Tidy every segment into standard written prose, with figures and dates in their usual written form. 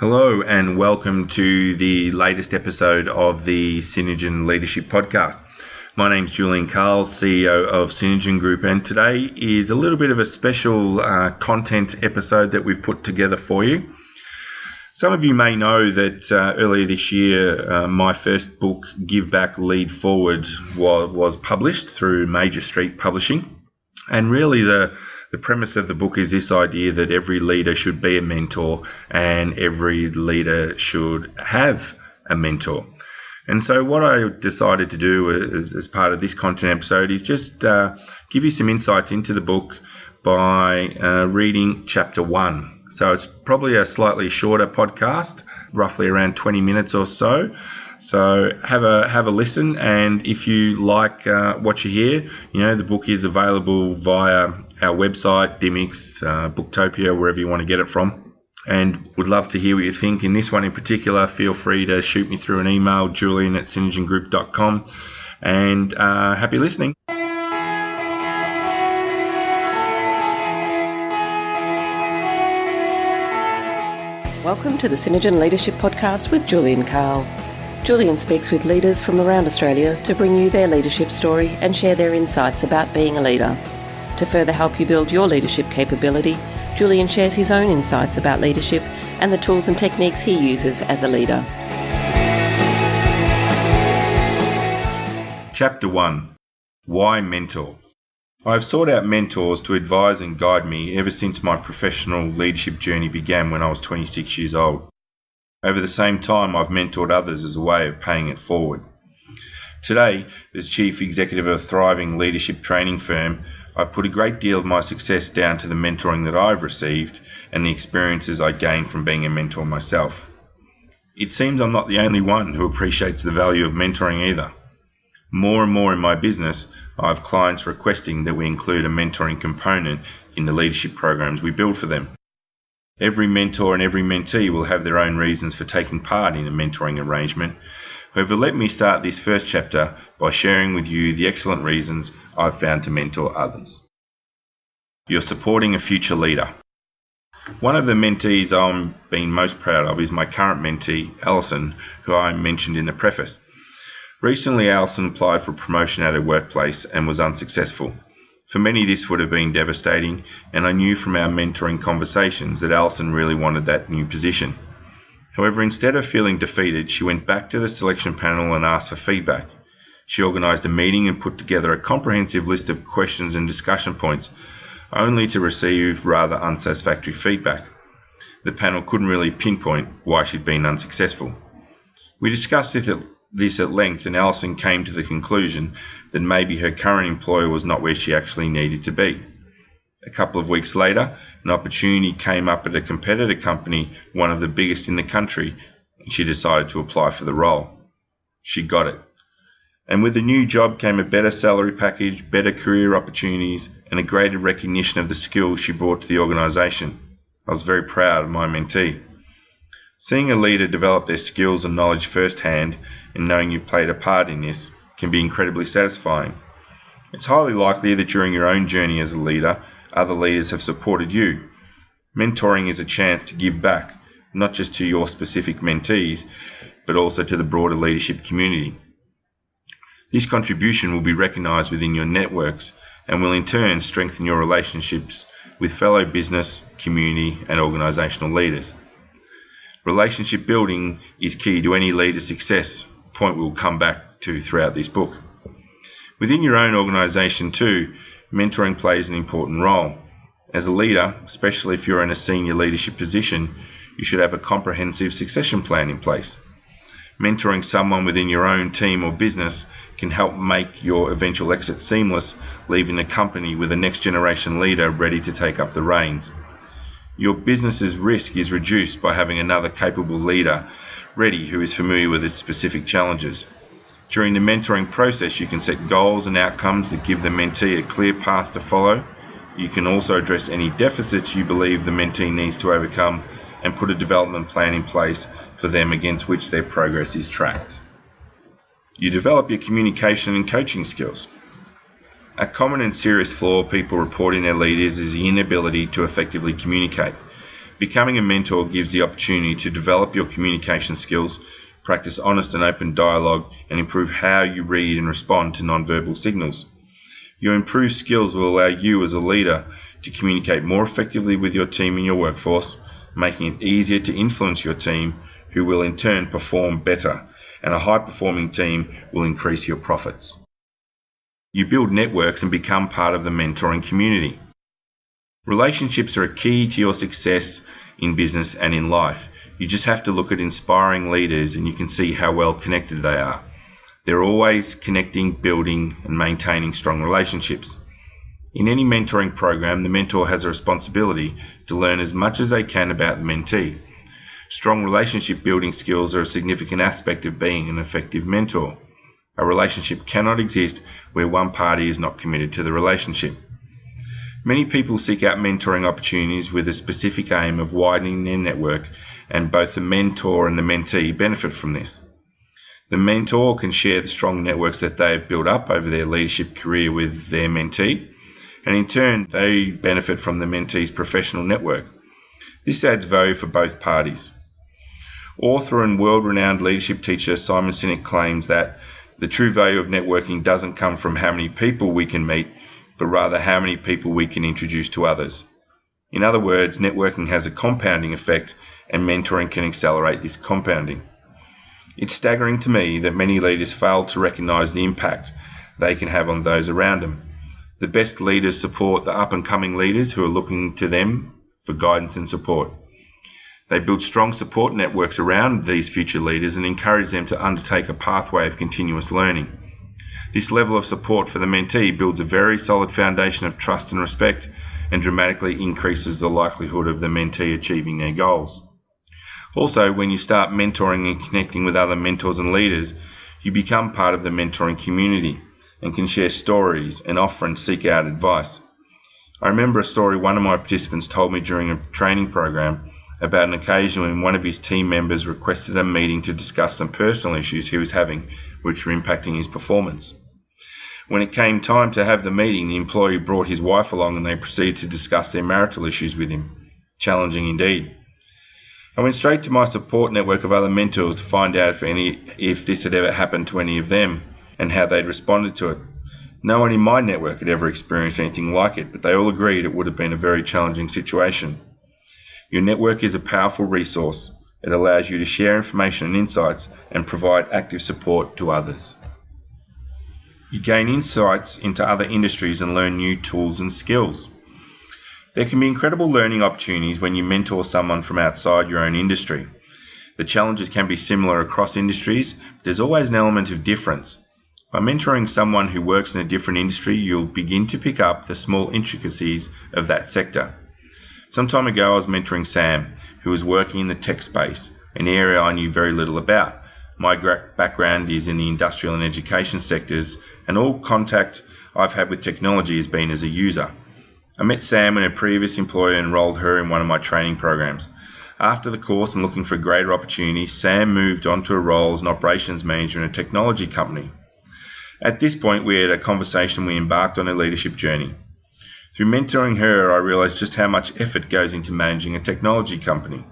Hello and welcome to the latest episode of the Synergen Leadership Podcast. My name's Julian Carle, CEO of Synergen Group, and today is a little bit of a special content episode that we've put together for you. Some of you may know that earlier this year, my first book, Give Back, Lead Forward, was published through Major Street Publishing. And really the premise of the book is this idea that every leader should be a mentor and every leader should have a mentor. And so what I decided to do as part of this content episode is just give you some insights into the book by reading chapter 1. So it's probably a slightly shorter podcast, roughly around 20 minutes or so. So have a listen, and if you like what you hear, the book is available via our website, Dimmix, Booktopia, wherever you want to get it from, and would love to hear what you think. In this one in particular, feel free to shoot me through an email, julian@synergengroup.com, and happy listening. Welcome to the Synergen Leadership Podcast with Julian Carle. Julian speaks with leaders from around Australia to bring you their leadership story and share their insights about being a leader. To further help you build your leadership capability, Julian shares his own insights about leadership and the tools and techniques he uses as a leader. Chapter 1. Why Mentor? I have sought out mentors to advise and guide me ever since my professional leadership journey began when I was 26 years old. Over the same time, I've mentored others as a way of paying it forward. Today, as Chief Executive of a thriving leadership training firm, I put a great deal of my success down to the mentoring that I've received and the experiences I gained from being a mentor myself. It seems I'm not the only one who appreciates the value of mentoring either. More and more in my business, I have clients requesting that we include a mentoring component in the leadership programs we build for them. Every mentor and every mentee will have their own reasons for taking part in a mentoring arrangement. However, let me start this first chapter by sharing with you the excellent reasons I've found to mentor others. You're supporting a future leader. One of the mentees I'm being most proud of is my current mentee, Alison, who I mentioned in the preface. Recently, Alison applied for promotion at her workplace and was unsuccessful. For many, this would have been devastating, and I knew from our mentoring conversations that Alison really wanted that new position. However, instead of feeling defeated, she went back to the selection panel and asked for feedback. She organised a meeting and put together a comprehensive list of questions and discussion points, only to receive rather unsatisfactory feedback. The panel couldn't really pinpoint why she'd been unsuccessful. We discussed this at length, and Alison came to the conclusion that maybe her current employer was not where she actually needed to be. A couple of weeks later, an opportunity came up at a competitor company, one of the biggest in the country, and she decided to apply for the role. She got it. And with the new job came a better salary package, better career opportunities, and a greater recognition of the skills she brought to the organisation. I was very proud of my mentee. Seeing a leader develop their skills and knowledge firsthand and knowing you played a part in this can be incredibly satisfying. It's highly likely that during your own journey as a leader, other leaders have supported you. Mentoring is a chance to give back, not just to your specific mentees, but also to the broader leadership community. This contribution will be recognised within your networks and will in turn strengthen your relationships with fellow business, community and organisational leaders. Relationship building is key to any leader's success, a point we'll come back to throughout this book. Within your own organisation too, mentoring plays an important role. As a leader, especially if you're in a senior leadership position, you should have a comprehensive succession plan in place. Mentoring someone within your own team or business can help make your eventual exit seamless, leaving the company with a next generation leader ready to take up the reins. Your business's risk is reduced by having another capable leader ready who is familiar with its specific challenges. During the mentoring process, you can set goals and outcomes that give the mentee a clear path to follow. You can also address any deficits you believe the mentee needs to overcome and put a development plan in place for them against which their progress is tracked. You develop your communication and coaching skills. A common and serious flaw people report in their leaders is the inability to effectively communicate. Becoming a mentor gives the opportunity to develop your communication skills, practice honest and open dialogue, and improve how you read and respond to nonverbal signals. Your improved skills will allow you as a leader to communicate more effectively with your team and your workforce, making it easier to influence your team, who will in turn perform better, and a high-performing team will increase your profits. You build networks and become part of the mentoring community. Relationships are a key to your success in business and in life. You just have to look at inspiring leaders and you can see how well connected they are. They're always connecting, building, and maintaining strong relationships. In any mentoring program, the mentor has a responsibility to learn as much as they can about the mentee. Strong relationship building skills are a significant aspect of being an effective mentor. A relationship cannot exist where one party is not committed to the relationship. Many people seek out mentoring opportunities with a specific aim of widening their network, and both the mentor and the mentee benefit from this. The mentor can share the strong networks that they have built up over their leadership career with their mentee, and in turn they benefit from the mentee's professional network. This adds value for both parties. Author and world-renowned leadership teacher Simon Sinek claims that the true value of networking doesn't come from how many people we can meet, but rather how many people we can introduce to others. In other words, networking has a compounding effect, and mentoring can accelerate this compounding. It's staggering to me that many leaders fail to recognize the impact they can have on those around them. The best leaders support the up-and-coming leaders who are looking to them for guidance and support. They build strong support networks around these future leaders and encourage them to undertake a pathway of continuous learning. This level of support for the mentee builds a very solid foundation of trust and respect, and dramatically increases the likelihood of the mentee achieving their goals. Also, when you start mentoring and connecting with other mentors and leaders, you become part of the mentoring community and can share stories and offer and seek out advice. I remember a story one of my participants told me during a training program about an occasion when one of his team members requested a meeting to discuss some personal issues he was having which were impacting his performance. When it came time to have the meeting, the employee brought his wife along and they proceeded to discuss their marital issues with him. Challenging indeed. I went straight to my support network of other mentors to find out if this had ever happened to any of them and how they'd responded to it. No one in my network had ever experienced anything like it, but they all agreed it would have been a very challenging situation. Your network is a powerful resource. It allows you to share information and insights and provide active support to others. You gain insights into other industries and learn new tools and skills. There can be incredible learning opportunities when you mentor someone from outside your own industry. The challenges can be similar across industries, but there's always an element of difference. By mentoring someone who works in a different industry, you'll begin to pick up the small intricacies of that sector. Some time ago, I was mentoring Sam, who was working in the tech space, an area I knew very little about. My background is in the industrial and education sectors, and all contact I've had with technology has been as a user. I met Sam when a previous employer enrolled her in one of my training programs. After the course and looking for a greater opportunity, Sam moved on to a role as an operations manager in a technology company. At this point, we had a conversation and we embarked on a leadership journey. Through mentoring her, I realized just how much effort goes into managing a technology company.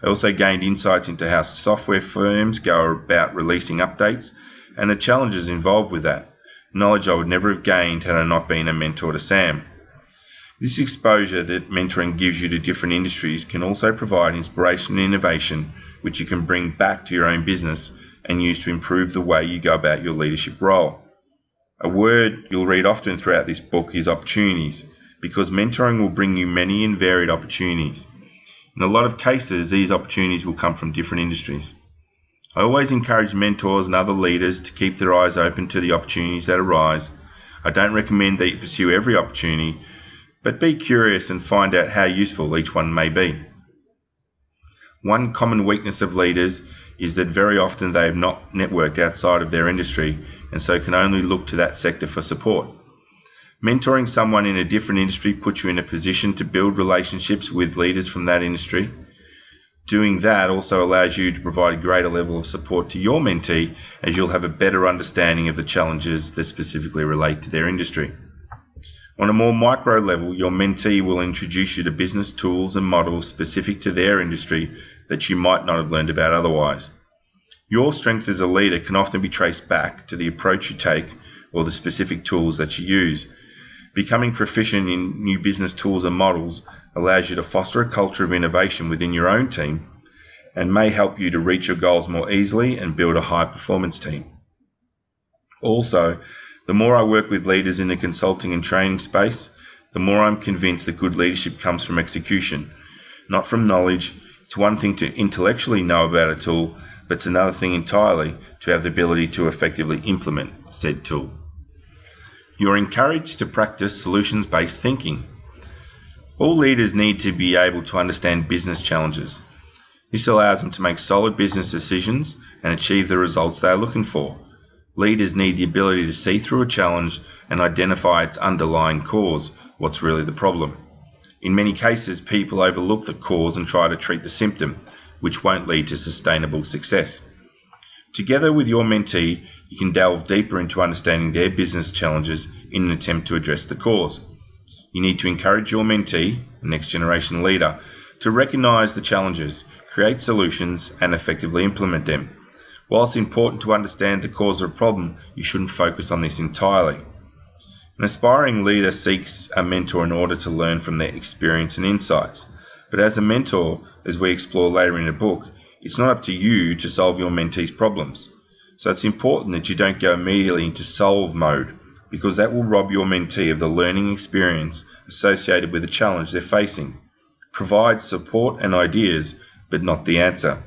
I also gained insights into how software firms go about releasing updates and the challenges involved with that, knowledge I would never have gained had I not been a mentor to Sam. This exposure that mentoring gives you to different industries can also provide inspiration and innovation which you can bring back to your own business and use to improve the way you go about your leadership role. A word you'll read often throughout this book is opportunities, because mentoring will bring you many and varied opportunities. In a lot of cases, these opportunities will come from different industries. I always encourage mentors and other leaders to keep their eyes open to the opportunities that arise. I don't recommend that you pursue every opportunity, but be curious and find out how useful each one may be. One common weakness of leaders is that very often they have not networked outside of their industry and so can only look to that sector for support. Mentoring someone in a different industry puts you in a position to build relationships with leaders from that industry. Doing that also allows you to provide a greater level of support to your mentee, as you'll have a better understanding of the challenges that specifically relate to their industry. On a more micro level, your mentee will introduce you to business tools and models specific to their industry that you might not have learned about otherwise. Your strength as a leader can often be traced back to the approach you take or the specific tools that you use. Becoming proficient in new business tools and models allows you to foster a culture of innovation within your own team and may help you to reach your goals more easily and build a high-performance team. Also, the more I work with leaders in the consulting and training space, the more I'm convinced that good leadership comes from execution, not from knowledge. It's one thing to intellectually know about a tool, but it's another thing entirely to have the ability to effectively implement said tool. You're encouraged to practice solutions-based thinking. All leaders need to be able to understand business challenges. This allows them to make solid business decisions and achieve the results they are looking for. Leaders need the ability to see through a challenge and identify its underlying cause, what's really the problem. In many cases, people overlook the cause and try to treat the symptom, which won't lead to sustainable success. Together with your mentee, you can delve deeper into understanding their business challenges in an attempt to address the cause. You need to encourage your mentee, the next generation leader, to recognize the challenges, create solutions, and effectively implement them. While it's important to understand the cause of a problem, you shouldn't focus on this entirely. An aspiring leader seeks a mentor in order to learn from their experience and insights. But as a mentor, as we explore later in the book, it's not up to you to solve your mentee's problems. So it's important that you don't go immediately into solve mode, because that will rob your mentee of the learning experience associated with the challenge they're facing. Provide support and ideas, but not the answer.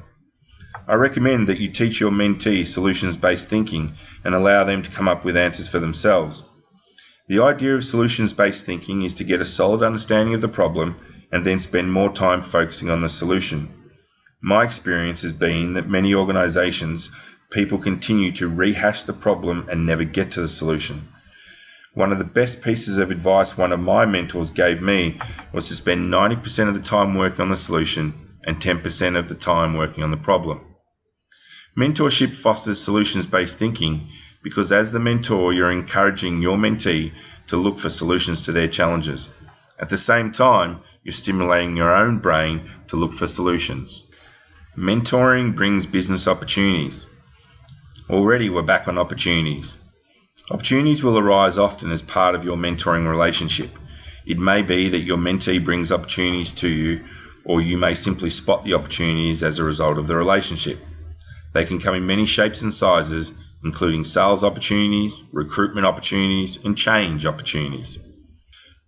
I recommend that you teach your mentee solutions-based thinking and allow them to come up with answers for themselves. The idea of solutions-based thinking is to get a solid understanding of the problem and then spend more time focusing on the solution. My experience has been that many organizations, people continue to rehash the problem and never get to the solution. One of the best pieces of advice one of my mentors gave me was to spend 90% of the time working on the solution and 10% of the time working on the problem. Mentorship fosters solutions-based thinking because as the mentor, you're encouraging your mentee to look for solutions to their challenges. At the same time, you're stimulating your own brain to look for solutions. Mentoring brings business opportunities. Already we're back on opportunities. Opportunities will arise often as part of your mentoring relationship. It may be that your mentee brings opportunities to you, or you may simply spot the opportunities as a result of the relationship. They can come in many shapes and sizes, including sales opportunities, recruitment opportunities, and change opportunities.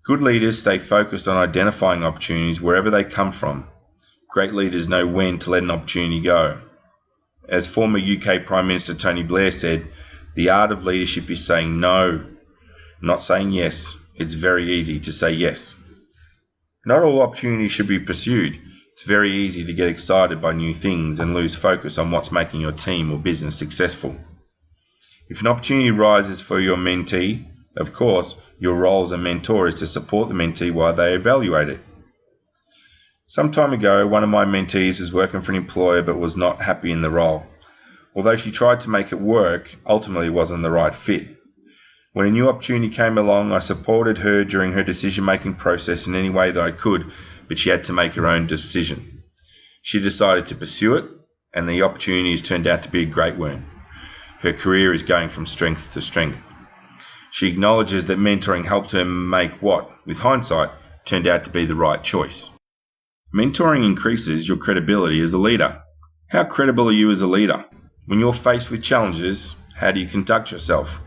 Good leaders stay focused on identifying opportunities wherever they come from. Great leaders know when to let an opportunity go. As former UK Prime Minister Tony Blair said, the art of leadership is saying no, not saying yes. It's very easy to say yes. Not all opportunities should be pursued. It's very easy to get excited by new things and lose focus on what's making your team or business successful. If an opportunity arises for your mentee, of course, your role as a mentor is to support the mentee while they evaluate it. Some time ago, one of my mentees was working for an employer but was not happy in the role. Although she tried to make it work, ultimately it wasn't the right fit. When a new opportunity came along, I supported her during her decision-making process in any way that I could, but she had to make her own decision. She decided to pursue it, and the opportunity has turned out to be a great one. Her career is going from strength to strength. She acknowledges that mentoring helped her make what, with hindsight, turned out to be the right choice. Mentoring increases your credibility as a leader. How credible are you as a leader? When you're faced with challenges, how do you conduct yourself?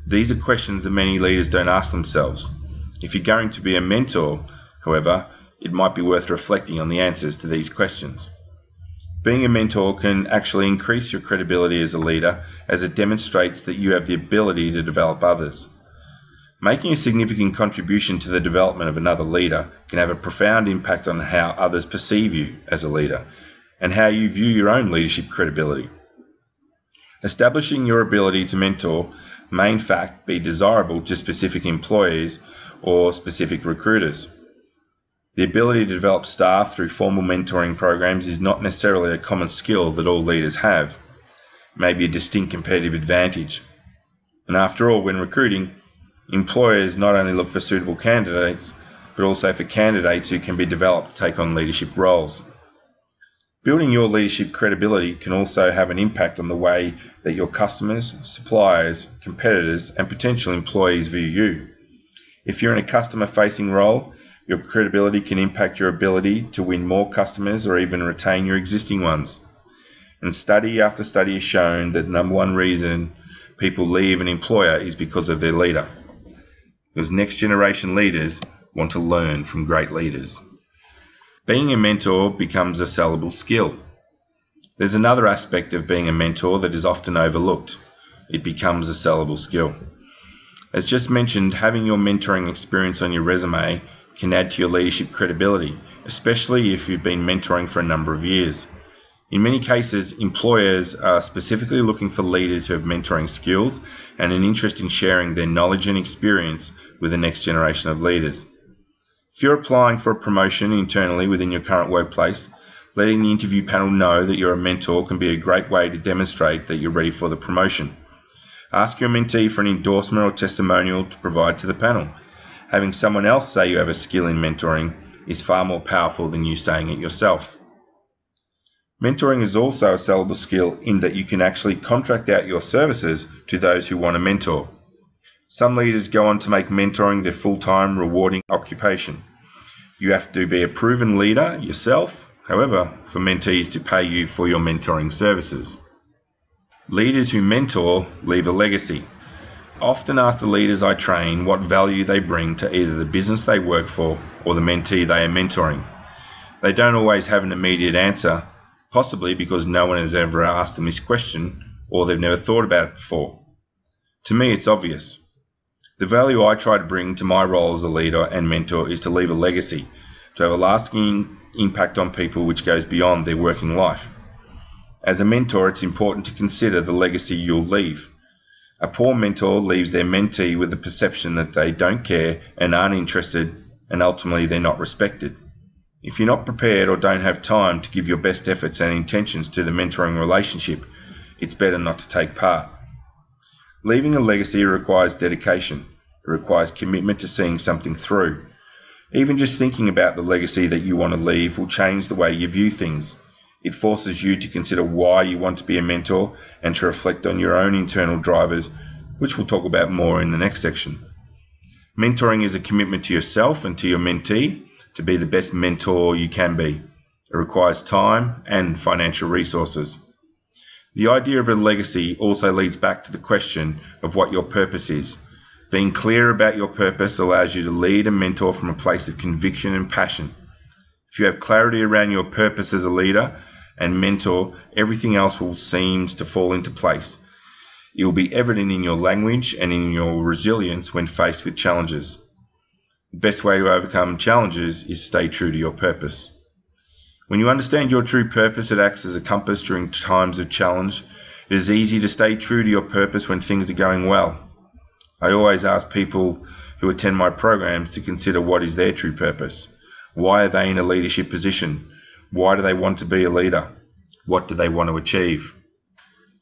These are questions that many leaders don't ask themselves. If you're going to be a mentor, however, it might be worth reflecting on the answers to these questions. Being a mentor can actually increase your credibility as a leader, as it demonstrates that you have the ability to develop others. Making a significant contribution to the development of another leader can have a profound impact on how others perceive you as a leader and how you view your own leadership credibility. Establishing your ability to mentor may in fact be desirable to specific employees or specific recruiters. The ability to develop staff through formal mentoring programs is not necessarily a common skill that all leaders have. It may be a distinct competitive advantage. And after all, when recruiting, Employers not only look for suitable candidates, but also for candidates who can be developed to take on leadership roles. Building your leadership credibility can also have an impact on the way that your customers, suppliers, competitors, and potential employees view you. If you're in a customer-facing role, your credibility can impact your ability to win more customers or even retain your existing ones. And study after study has shown that the number one reason people leave an employer is because of their leader. Because next generation leaders want to learn from great leaders. Being a mentor becomes a sellable skill. There's another aspect of being a mentor that is often overlooked. It becomes a sellable skill. As just mentioned, having your mentoring experience on your resume can add to your leadership credibility, especially if you've been mentoring for a number of years. In many cases, employers are specifically looking for leaders who have mentoring skills and an interest in sharing their knowledge and experience with the next generation of leaders. If you're applying for a promotion internally within your current workplace, letting the interview panel know that you're a mentor can be a great way to demonstrate that you're ready for the promotion. Ask your mentee for an endorsement or testimonial to provide to the panel. Having someone else say you have a skill in mentoring is far more powerful than you saying it yourself. Mentoring is also a sellable skill in that you can actually contract out your services to those who want to mentor. Some leaders go on to make mentoring their full-time, rewarding occupation. You have to be a proven leader yourself, however, for mentees to pay you for your mentoring services. Leaders who mentor leave a legacy. I often ask the leaders I train what value they bring to either the business they work for or the mentee they are mentoring. They don't always have an immediate answer, possibly because no one has ever asked them this question or they've never thought about it before. To me, it's obvious. The value I try to bring to my role as a leader and mentor is to leave a legacy, to have a lasting impact on people which goes beyond their working life. As a mentor, it's important to consider the legacy you'll leave. A poor mentor leaves their mentee with the perception that they don't care and aren't interested, and ultimately they're not respected. If you're not prepared or don't have time to give your best efforts and intentions to the mentoring relationship, it's better not to take part. Leaving a legacy requires dedication. It requires commitment to seeing something through. Even just thinking about the legacy that you want to leave will change the way you view things. It forces you to consider why you want to be a mentor and to reflect on your own internal drivers, which we'll talk about more in the next section. Mentoring is a commitment to yourself and to your mentee to be the best mentor you can be. It requires time and financial resources. The idea of a legacy also leads back to the question of what your purpose is. Being clear about your purpose allows you to lead and mentor from a place of conviction and passion. If you have clarity around your purpose as a leader and mentor, everything else will seem to fall into place. It will be evident in your language and in your resilience when faced with challenges. The best way to overcome challenges is stay true to your purpose. When you understand your true purpose, it acts as a compass during times of challenge. It is easy to stay true to your purpose when things are going well. I always ask people who attend my programs to consider what is their true purpose. Why are they in a leadership position? Why do they want to be a leader? What do they want to achieve?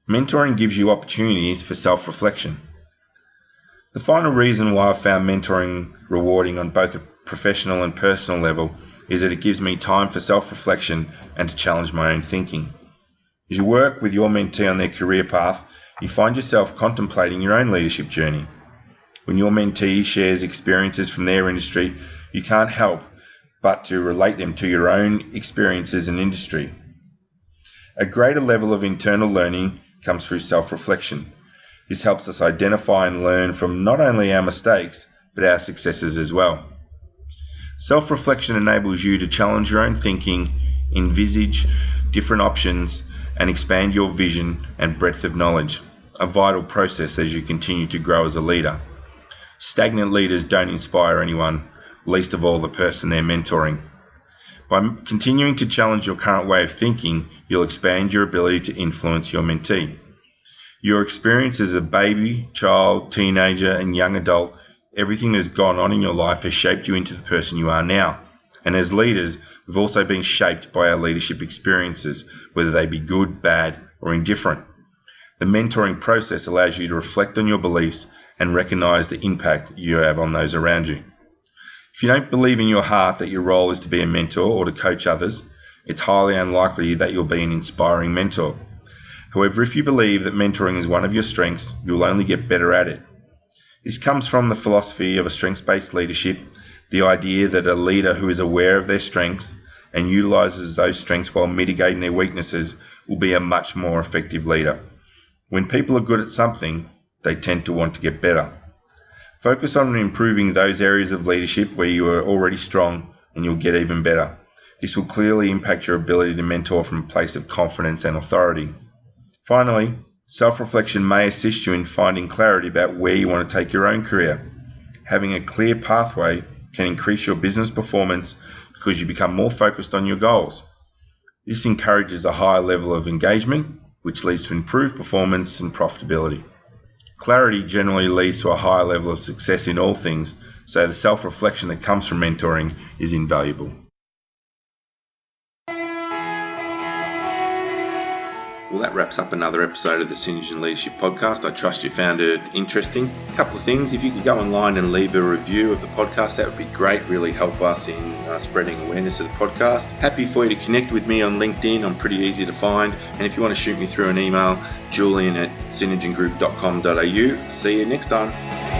Mentoring gives you opportunities for self-reflection. The final reason why I've found mentoring rewarding on both a professional and personal level is that it gives me time for self-reflection and to challenge my own thinking. As you work with your mentee on their career path, you find yourself contemplating your own leadership journey. When your mentee shares experiences from their industry, you can't help but to relate them to your own experiences and industry. A greater level of internal learning comes through self-reflection. This helps us identify and learn from not only our mistakes, but our successes as well. Self-reflection enables you to challenge your own thinking, envisage different options, and expand your vision and breadth of knowledge, a vital process as you continue to grow as a leader. Stagnant leaders don't inspire anyone, least of all the person they're mentoring. By continuing to challenge your current way of thinking, you'll expand your ability to influence your mentee. Your experience as a baby, child, teenager, and young adult, everything that's gone on in your life has shaped you into the person you are now. And as leaders, we've also been shaped by our leadership experiences, whether they be good, bad, or indifferent. The mentoring process allows you to reflect on your beliefs and recognize the impact you have on those around you. If you don't believe in your heart that your role is to be a mentor or to coach others, it's highly unlikely that you'll be an inspiring mentor. However, if you believe that mentoring is one of your strengths, you'll only get better at it. This comes from the philosophy of a strengths-based leadership, the idea that a leader who is aware of their strengths and utilizes those strengths while mitigating their weaknesses will be a much more effective leader. When people are good at something, they tend to want to get better. Focus on improving those areas of leadership where you are already strong and you'll get even better. This will clearly impact your ability to mentor from a place of confidence and authority. Finally, self-reflection may assist you in finding clarity about where you want to take your own career. Having a clear pathway can increase your business performance because you become more focused on your goals. This encourages a higher level of engagement, which leads to improved performance and profitability. Clarity generally leads to a higher level of success in all things, so the self-reflection that comes from mentoring is invaluable. Well, that wraps up another episode of the Synergen Leadership Podcast. I trust you found it interesting. A couple of things. If you could go online and leave a review of the podcast, that would be great. Really help us in spreading awareness of the podcast. Happy for you to connect with me on LinkedIn. I'm pretty easy to find. And if you want to shoot me through an email, julian@synergengroup.com.au. See you next time.